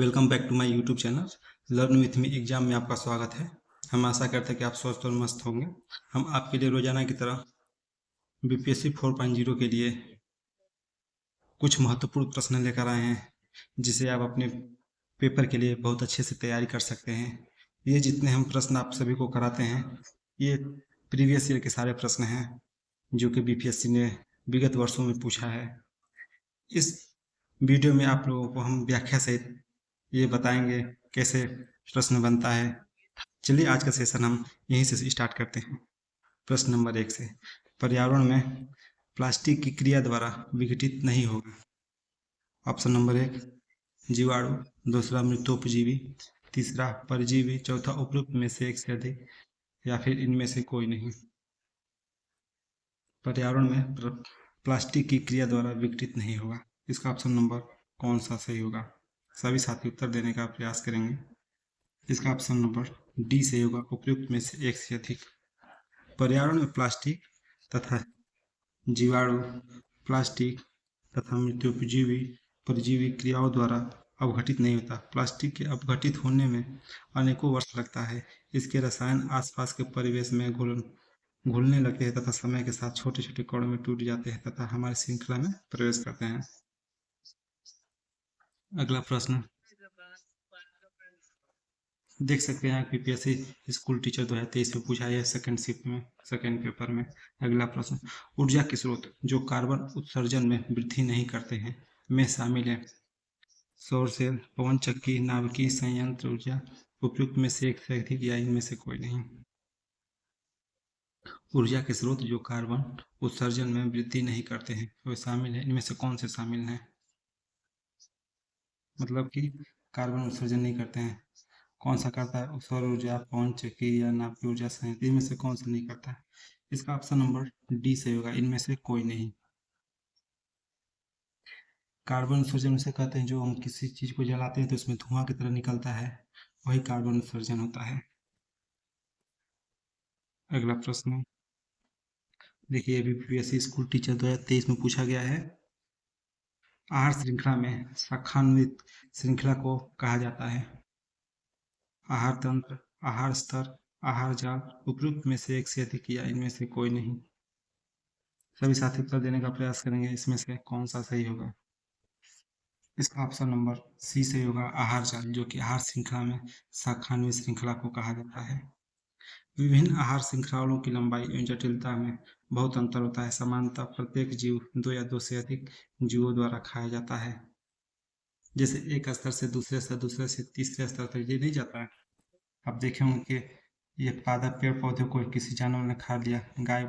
Welcome back to my YouTube channel learn with me exam में आपका स्वागत है। हम आशा करते हैं कि आप स्वस्थ और मस्त होंगे। हम आपके लिए रोजाना की तरह बीपीएससी 4.0 के लिए कुछ महत्वपूर्ण प्रश्न लेकर आए हैं, जिसे आप अपने पेपर के लिए बहुत अच्छे से तैयारी कर सकते हैं। ये जितने हम प्रश्न आप सभी को कराते हैं, ये प्रीवियस ईयर के सारे प्रश्न हैं जो कि बीपीएससी ने विगत वर्षों में पूछा है। इस वीडियो में आप लोगों को हम व्याख्या सहित ये बताएंगे कैसे प्रश्न बनता है। चलिए आज का सेशन हम यहीं से स्टार्ट करते हैं। प्रश्न नंबर 1 से, पर्यावरण में प्लास्टिक की क्रिया द्वारा विघटित नहीं होगा। ऑप्शन नंबर 1 जीवाणु, दूसरा मृतोपजीवी, तीसरा परजीवी, चौथा उपरोक्त में से एक से अधिक या फिर इनमें से कोई नहीं। पर्यावरण में प्लास्टिक की क्रिया द्वारा विघटित नहीं होगा, इसका ऑप्शन नंबर कौन सा सही होगा? सभी साथी उत्तर देने का प्रयास करेंगे। इसका ऑप्शन नंबर डी सही होगा, उपयुक्त में से एक से अधिक। पर्यावरण में प्लास्टिक तथा जीवाणु, प्लास्टिक तथा मृत्युपजीवी परजीवी क्रियाओं द्वारा अवघटित नहीं होता। प्लास्टिक के अवघटित होने में अनेकों वर्ष लगता है। इसके रसायन आसपास के परिवेश में घुलने लगते हैं तथा समय के साथ छोटे छोटे कणों में टूट जाते हैं तथा हमारी श्रृंखला में प्रवेश करते हैं। अगला प्रश्न देख सकते हैं, पीपीएससी स्कूल टीचर 2023 में पूछा है, सेकंड शिफ्ट में, सेकंड पेपर में। अगला प्रश्न, ऊर्जा के स्रोत जो कार्बन उत्सर्जन में वृद्धि नहीं करते हैं में शामिल है। सौर सेल, पवन चक्की, नाभिकीय संयंत्र ऊर्जा, उपयुक्त में से एक से अधिक या इनमें से कोई नहीं। ऊर्जा के स्रोत जो कार्बन उत्सर्जन में वृद्धि नहीं करते हैं वे शामिल है, इनमें से कौन से शामिल हैं? मतलब कि कार्बन उत्सर्जन नहीं करते हैं, कौन सा करता है? सौर ऊर्जा, पवन चक्की या नाभिकीय ऊर्जा संयंत्र, इनमें से कौन सा नहीं करता है? इसका ऑप्शन नंबर डी सही होगा, इनमें से कोई नहीं। कार्बन उत्सर्जन उसे कहते हैं जो हम किसी चीज को जलाते हैं तो उसमें धुआं की तरह निकलता है, वही कार्बन उत्सर्जन होता है। अगला प्रश्न देखिए, अभी बीपीएससी स्कूल टीचर 2023 में पूछा गया है। आहार श्रृंखला में शाखान्वित श्रृंखला को कहा जाता है। आहार तंत्र, आहार स्तर, आहार जाल, उपयुक्त में से एक से अधिक या इनमें से कोई नहीं। सभी साथी उत्तर देने का प्रयास करेंगे, इसमें से कौन सा सही होगा? इसका ऑप्शन नंबर सी सही होगा, आहार जाल, जो कि आहार श्रृंखला में शाखान्वित श्रृंखला को कहा जाता है। विभिन्न आहार श्रृंखलाओं की लंबाई एवं जटिलता में बहुत अंतर होता है। सामान्यतः प्रत्येक जीव 2 या 2 से अधिक जीवों द्वारा खाया जाता है। जैसे एक स्तर से दूसरे स्तर, दूसरे से तीसरे स्तर तक ये नहीं जाता है। आप देखे होंगे कि ये पादप पेड़ पौधे को किसी जानवर ने खा लिया, गाय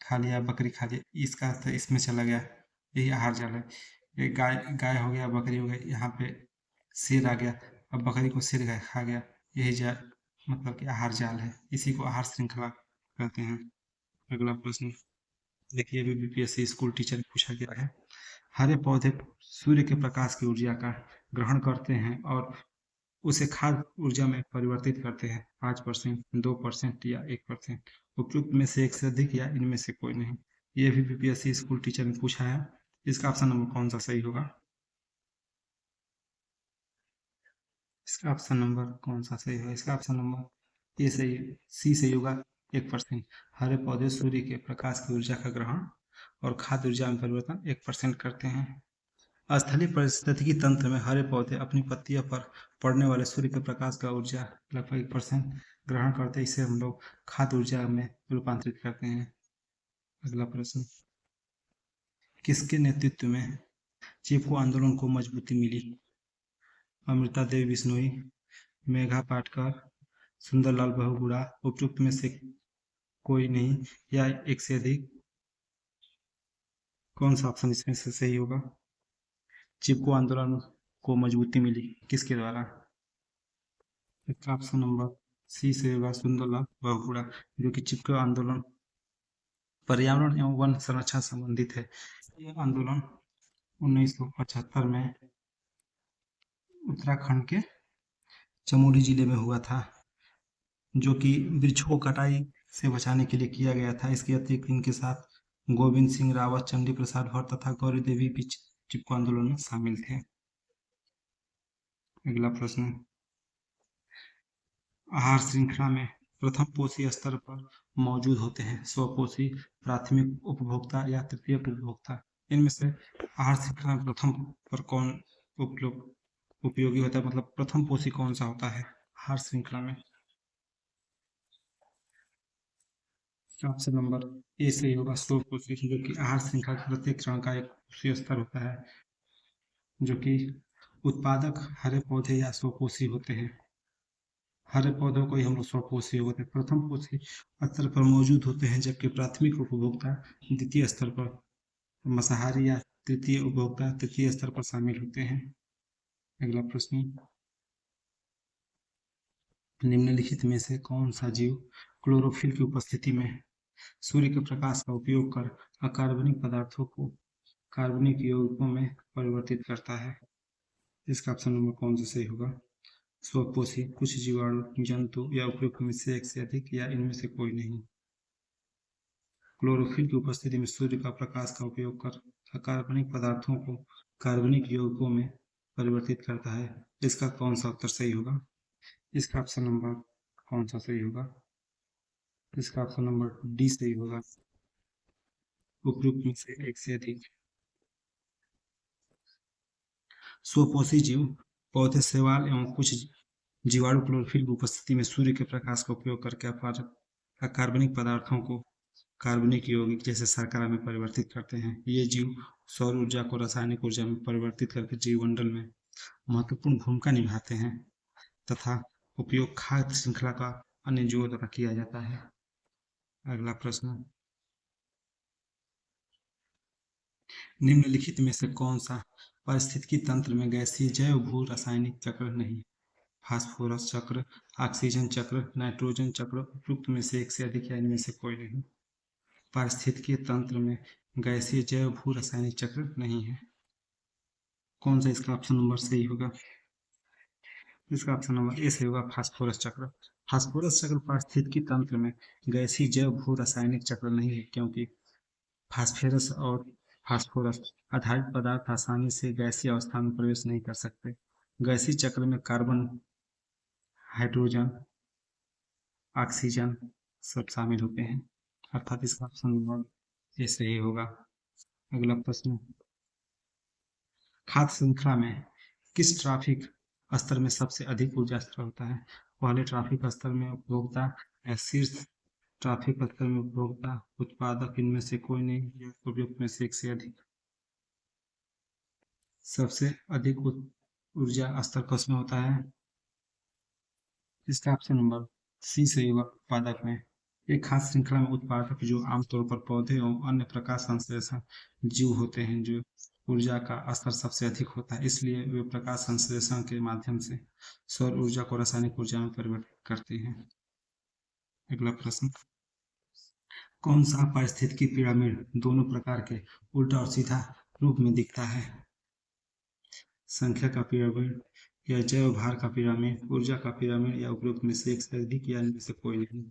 खा लिया, बकरी खा लिया, इसका स्तर इसमें चला गया, यही आहार जाल है। ये गाय गाय हो गया, बकरी हो गई, यहाँ पे शेर आ गया, अब बकरी को शेर खा गया, यही जाल मतलब कि आहार जाल है, इसी को आहार श्रृंखला कहते हैं। अगला प्रश्न देखिए, अभी बीपीएससी स्कूल टीचर पूछा गया है। हरे पौधे सूर्य के प्रकाश की ऊर्जा का ग्रहण करते हैं और उसे खाद्य ऊर्जा में परिवर्तित करते हैं। 5%, 2% या 1%। उपयुक्त में से एक से अधिक या इनमें से कोई नहीं। ये भी बीपीएससी स्कूल टीचर ने पूछा है। इसका ऑप्शन नंबर कौन सा सही होगा? इसका ऑप्शन नंबर कौन सा सही होगा? इसका ऑप्शन नंबर ए सही, सी सही होगा, 1%। हरे पौधे सूर्य के प्रकाश की ऊर्जा का ग्रहण और खाद्य ऊर्जा में परिवर्तन 1% करते हैं। स्थलीय पारिस्थितिकी तंत्र में हरे पौधे अपनी पत्तियों पर पड़ने वाले सूर्य के प्रकाश का ऊर्जा लगभग 1% ग्रहण करते हैं, इसे हम लोग खाद्य ऊर्जा में रूपांतरित करते हैं। अगला प्रश्न, किसके नेतृत्व में चिपको आंदोलन को मजबूती मिली? अमृता देवी बिश्नोई, मेघा पाटकर, सुंदरलाल बहुगुणा, उपयुक्त में से कोई नहीं या एक से अधिक? कौन सा ऑप्शन इसमें से सही होगा? चिपको आंदोलन को मजबूती मिली किसके द्वारा? इसका ऑप्शन नंबर सी से होगा, सुंदरलाल बहुगुणा, जो कि चिपको आंदोलन पर्यावरण एवं वन संरक्षण संबंधित है। यह आंदोलन 1975 में उत्तराखंड के चमोली जिले में हुआ था, जो कि वृक्षों को कटाई से बचाने के लिए किया गया था। इसके अतिरिक्त इनके साथ गोविंद सिंह रावत, चंडी प्रसाद भट्ट तथा गौरी देवी भी चिपको आंदोलन में शामिल थे। अगला प्रश्न, आहार श्रृंखला में प्रथम पोषी स्तर पर मौजूद होते हैं स्वपोषी, प्राथमिक उपभोक्ता या तृतीय उपभोक्ता। इनमें से आहार श्रृंखला में प्रथम पर कौन उपयोगी होता है, मतलब प्रथम पोषी कौन सा होता है आहार श्रृंखला में? ऑप्शन नंबर ए सही होगा, स्वपोषी, जो कि आहार श्रृंखला के प्रत्येक चरण का एक पोषी स्तर होता है, जो कि उत्पादक हरे पौधे या स्वपोषी होते हैं। हरे पौधों को ही हम लोग स्वपोषी होते हैं, प्रथम पोषी स्तर पर मौजूद होते हैं, जबकि प्राथमिक उपभोक्ता द्वितीय स्तर पर, मांसाहारी या तृतीय उपभोक्ता तृतीय स्तर पर शामिल होते हैं। अगला प्रश्न, निम्नलिखित में से कौन सा जीव क्लोरोफिल की उपस्थिति में सूर्य के प्रकाश का उपयोग कर अकार्बनिक पदार्थों को कार्बनिक यौगिकों में परिवर्तित करता है? इसका ऑप्शन नंबर कौन सा सही होगा? स्वपोषी, कुछ जीवाणु, जंतु या उपयुक्त में से एक से अधिक या इनमें से कोई नहीं। क्लोरोफिल की उपस्थिति में सूर्य का प्रकाश का उपयोग कर अकार्बनिक पदार्थों को कार्बनिक यौगिकों में परिवर्तित करता है। इसका कौन सा उत्तर सही होगा? इसका ऑप्शन नंबर कौन सा सही होगा? इसका ऑप्शन नंबर डी सही होगा, उपयुक्त में से एक से अधिक। स्वपोषी जीव पौधे, शैवाल एवं कुछ जीवाणु क्लोरोफिल की उपस्थिति में सूर्य के प्रकाश का उपयोग करके अकार्बनिक पदार्थों को कार्बनिक यौगिक जैसे शर्करा में परिवर्तित करते हैं। ये जीव सौर ऊर्जा को रासायनिक ऊर्जा में परिवर्तित करके जीवमंडल में महत्वपूर्ण भूमिका निभाते हैं तथा उपयोग खाद्य श्रृंखला का अन्य जीवों द्वारा किया जाता है। अगला प्रश्न, निम्नलिखित में से कौन सा पारिस्थितिकी तंत्र में गैसीय जैव भू रासायनिक चक्र नहीं? फास्फोरस चक्र, ऑक्सीजन चक्र, नाइट्रोजन चक्र, उपयुक्त में से एक से अधिक या इनमें से कोई नहीं। पारिस्थितिकीय तंत्र में गैसीय जैव भू रासायनिक चक्र नहीं है। कौन सा इसका ऑप्शन नंबर सही होगा? इसका ऑप्शन नंबर ए सही होगा, फास्फोरस चक्र। फास्फोरस चक्र पारिस्थितिकी तंत्र में गैसीय जैव भू रासायनिक चक्र नहीं है, क्योंकि फास्फोरस और फास्फोरस आधारित पदार्थ आसानी से गैसीय अवस्था में प्रवेश नहीं कर सकते। गैसीय चक्र में कार्बन, हाइड्रोजन, ऑक्सीजन सब शामिल होते हैं, अर्थात इसका ऑप्शन नंबर ए सही होगा। अगला प्रश्न, खाद्य श्रृंखला में किस ट्रैफिक स्तर में सबसे अधिक ऊर्जा स्तर होता है? पहले ट्रैफिक स्तर में उपभोक्ता या शीर्ष ट्रैफिक स्तर में उपभोक्ता, उत्पादक, इनमें से कोई नहीं या उपयुक्त में से एक से अधिक? सबसे अधिक ऊर्जा स्तर किसमें होता है? इसका ऑप्शन नंबर सी सही होगा, उत्पादक में। एक खाद्य श्रृंखला में उत्पादक जो आमतौर पर पौधे एवं अन्य प्रकाश संश्लेषण जीव होते हैं, जो ऊर्जा का स्तर सबसे अधिक होता है, इसलिए वे प्रकाश संश्लेषण के माध्यम से सौर ऊर्जा को रासायनिक ऊर्जा में परिवर्तित करते हैं। अगला प्रश्न, कौन सा पारिस्थितिकी पिरामिड दोनों प्रकार के उल्टा और सीधा रूप में दिखता है? संख्या का पिरामिड या जैव भार का पिरामिड, ऊर्जा का पिरामिड या उपयुक्त में से एक से अधिक या इनमें से कोई नहीं।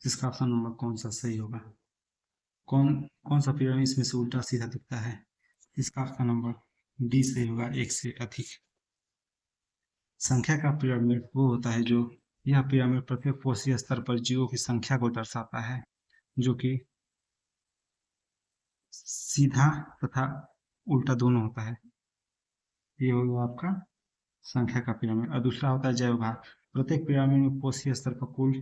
इसका ऑप्शन नंबर कौन सा सही होगा? कौन कौन सा पिरामिड इसमें से उल्टा सीधा दिखता है? इसका ऑप्शन नंबर डी सही होगा, एक से अधिक। संख्या का पिरामिड वो होता है जो, यह पिरामिड प्रत्येक कोशीय स्तर पर जीवों की संख्या को दर्शाता है, जो कि सीधा तथा उल्टा दोनों होता है। ये होगा आपका संख्या का पिरामिड। और दूसरा होता है जैव भार। प्रत्येक पिरामिड में कोशीय स्तर पर कुल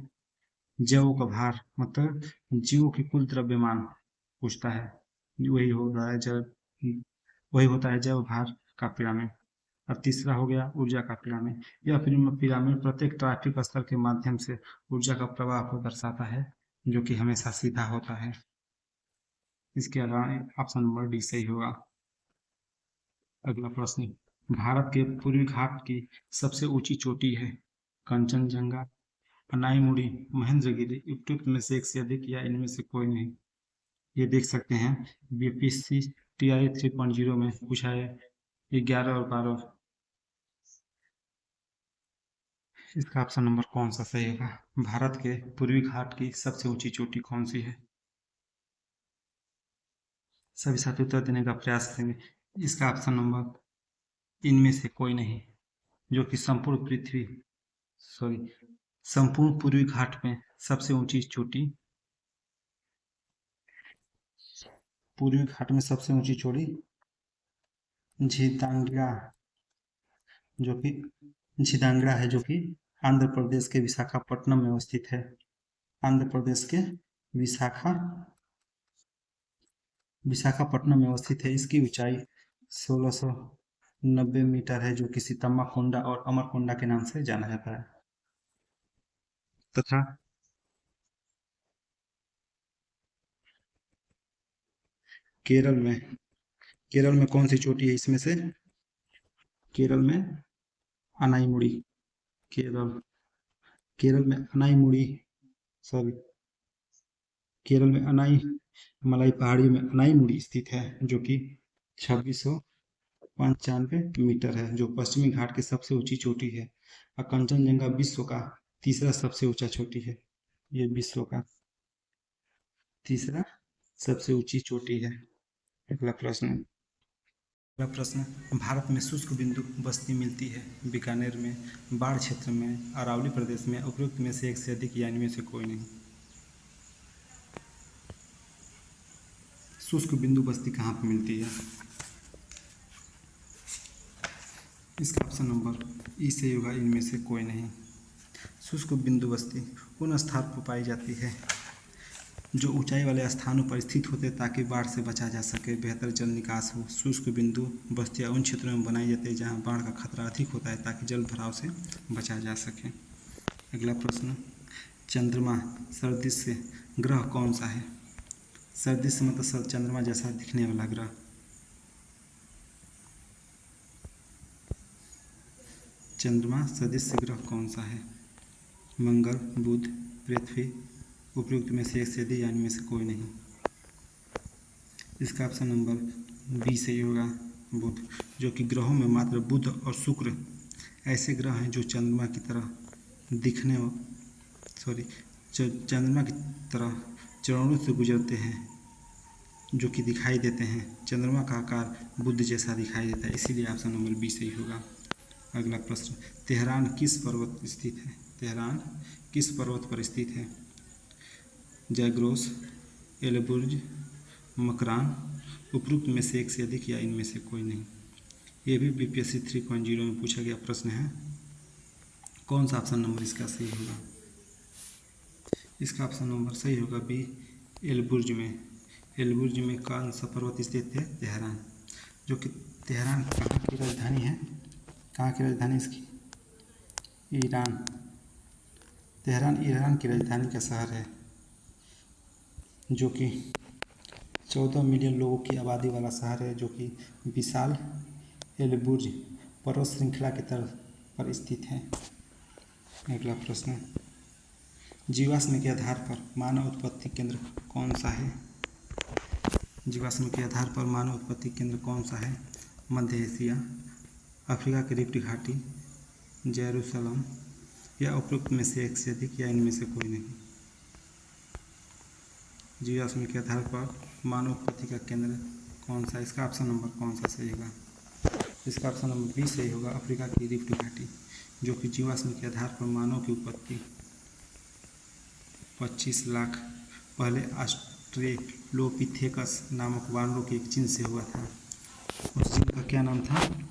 जैवों का भार, मतलब जीवों की कुल द्रव्यमान पूछता है, वही हो रहा है जैव, वही होता है जैव भार का पिरामिड। अब तीसरा हो गया ऊर्जा का पिरामिड। यह पिरामिड प्रत्येक ट्रैफिक स्तर के माध्यम से ऊर्जा का प्रवाह को दर्शाता है, जो कि हमेशा सीधा होता है। इसके अलावा ऑप्शन नंबर डी सही होगा। अगला प्रश्न, भारत के पूर्वी घाट की सबसे ऊंची चोटी है कंचनजंगा, अनाईमुड़ी, महेंद्रगिरी, उपयुक्त में से एक से अधिक या इनमें से कोई नहीं। ये देख सकते हैं बीपीएससी टीआई 3.0 में पूछा है 11 और 12। इसका ऑप्शन नंबर कौन सा सही होगा? भारत के पूर्वी घाट की सबसे ऊंची चोटी कौन सी है? सभी साथी उत्तर देने का प्रयास करेंगे। इसका ऑप्शन नंबर इनमें से कोई नहीं, जो कि संपूर्ण पूर्वी घाट में सबसे ऊंची चोटी, पूर्वी घाट में सबसे ऊंची चोटी झीदांगड़ा, जो कि झीदांगड़ा है, जो कि आंध्र प्रदेश के विशाखापट्टनम में अवस्थित है। आंध्र प्रदेश के विशाखापट्टनम में अवस्थित है। इसकी ऊंचाई 1690 मीटर है, जो कि सीतम्मा कोंडा और अमरकोंडा के नाम से जाना जाता है। तथा केरल में कौन सी चोटी है इसमें से? केरल में अनाईमुड़ी, केरल केरल में अनाईमुड़ी सॉरी केरल में मलाई पहाड़ियों में अनाईमुड़ी स्थित है, जो कि 2695 मीटर है, जो पश्चिमी घाट की सबसे ऊंची चोटी है। और कंचनजंगा विश्व का तीसरा सबसे ऊंचा चोटी है। ये विश्व का तीसरा सबसे ऊंची चोटी है। अगला प्रश्न। भारत में शुष्क बिंदु बस्ती मिलती है बीकानेर में, बाढ़ क्षेत्र में, अरावली प्रदेश में। उपरोक्त में से एक से अधिक या इनमें से कोई नहीं। शुष्क बिंदु बस्ती कहाँ पर मिलती है? इसका ऑप्शन नंबर ई सही होगा, इनमें से कोई नहीं। शुष्क बिंदु बस्ती उन स्थान पर पाई जाती है जो ऊंचाई वाले स्थानों पर स्थित होते हैं ताकि बाढ़ से बचा जा सके, बेहतर जल निकास हो। शुष्क बिंदु बस्तियाँ उन क्षेत्रों में बनाई जाती है जहाँ बाढ़ का खतरा अधिक होता है ताकि जल भराव से बचा जा सके। अगला प्रश्न। चंद्रमा सदृश ग्रह कौन सा है? सदृश मतलब चंद्रमा जैसा दिखने वाला ग्रह। चंद्रमा सदृश ग्रह कौन सा है? मंगल, बुध, पृथ्वी। उपयुक्त में से एक से अधिक या इनमें से कोई नहीं। इसका ऑप्शन नंबर बी सही होगा, बुध। जो कि ग्रहों में मात्र बुध और शुक्र ऐसे ग्रह हैं जो चंद्रमा की तरह चंद्रमा की तरह चरणों से गुजरते हैं, जो कि दिखाई देते हैं। चंद्रमा का आकार बुध जैसा दिखाई देता है, इसीलिए ऑप्शन नंबर बी सही होगा। अगला प्रश्न। तेहरान किस पर्वत स्थित है? तेहरान किस पर्वत पर स्थित है? जैग्रोस, एलबुर्ज, मकरान। उपरोक्त में से एक से अधिक या इनमें से कोई नहीं। ये भी बीपीएससी 3.0 में पूछा गया प्रश्न है। कौन सा ऑप्शन नंबर इसका सही होगा? इसका ऑप्शन नंबर सही होगा बी, एलबुर्ज में। एलबुर्ज में कौन सा पर्वत स्थित है? तेहरान। जो कि तेहरान कहाँ की राजधानी है? कहाँ की राजधानी इसकी? ईरान। तेहरान ईरान की राजधानी का शहर है, जो कि 14 मिलियन लोगों की आबादी वाला शहर है, जो कि विशाल एलबुर्ज पर्वत श्रृंखला की तरफ पर स्थित है। अगला प्रश्न। जीवाश्म के आधार पर मानव उत्पत्ति केंद्र कौन सा है? जीवाश्म के आधार पर मानव उत्पत्ति केंद्र कौन सा है? मध्य एशिया, अफ्रीका की रिफ्ट घाटी, जेरूसलम। या उपरोक्त में से एक से अधिक या इनमें से कोई नहीं। जीवाश्म के आधार पर मानव उत्पत्ति का केंद्र कौन सा? इसका ऑप्शन नंबर कौन सा सही होगा? इसका ऑप्शन नंबर बी सही होगा, अफ्रीका की रिफ्ट घाटी। जो कि जीवाश्म के आधार पर मानव की उत्पत्ति 25 लाख पहले ऑस्ट्रेलोपिथेकस नामक वानरों के एक चिन्ह से हुआ था। उस चिन्ह का क्या नाम था?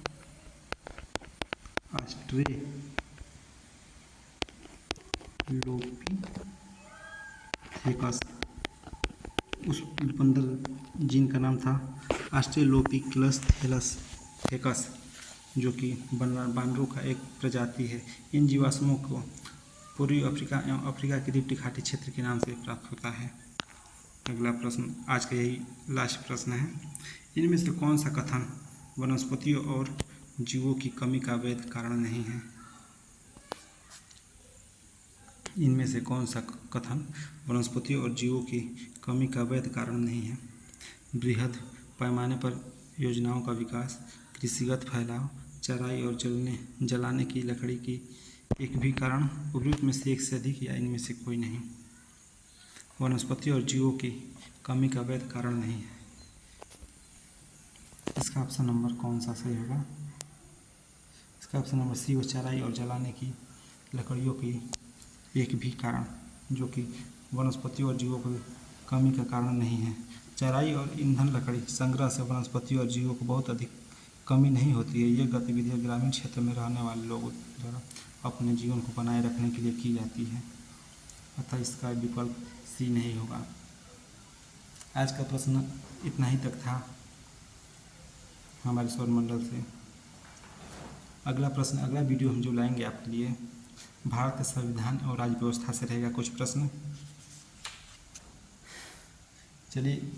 ऑस्ट्रेलोपिथेकस। उस बंदर जीन का नाम था ऑस्ट्रेलोपिथेकस थेकस, जो कि बानरों का एक प्रजाति है। इन जीवाश्मों को पूर्वी अफ्रीका एवं अफ्रीका की रिफ्ट घाटी क्षेत्र के नाम से प्राप्त होता है। अगला प्रश्न, आज का यही लास्ट प्रश्न है। इनमें से कौन सा कथन वनस्पतियों और जीवों की कमी का वैध कारण नहीं है? इनमें से कौन सा कथन वनस्पतियों और जीवों की कमी का वैध कारण नहीं है? बृहद पैमाने पर योजनाओं का विकास, कृषिगत फैलाव, चराई और जलाने की लकड़ी की एक भी कारण। उपयुक्त में से एक से अधिक या इनमें से कोई नहीं। वनस्पतियों और जीवों की कमी का वैध कारण नहीं है। इसका ऑप्शन नंबर कौन सा सही होगा? इसका ऑप्शन नंबर सी हो, चराई और जलाने की लकड़ियों की एक भी कारण, जो कि वनस्पतियों और जीवों की कमी का कारण नहीं है। चराई और ईंधन लकड़ी संग्रह से वनस्पतियों और जीवों को बहुत अधिक कमी नहीं होती है। ये गतिविधियाँ ग्रामीण क्षेत्र में रहने वाले लोगों द्वारा अपने जीवन को बनाए रखने के लिए की जाती है, अतः इसका विकल्प सी नहीं होगा। आज का प्रश्न इतना ही तक था हमारे सौरमंडल से। अगला प्रश्न, अगला वीडियो हम जो लाएंगे आपके लिए भारत संविधान और राज्य व्यवस्था से रहेगा कुछ प्रश्न। चलिए,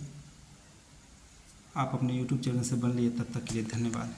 आप अपने YouTube चैनल से बन लिए, तब तक के लिए धन्यवाद।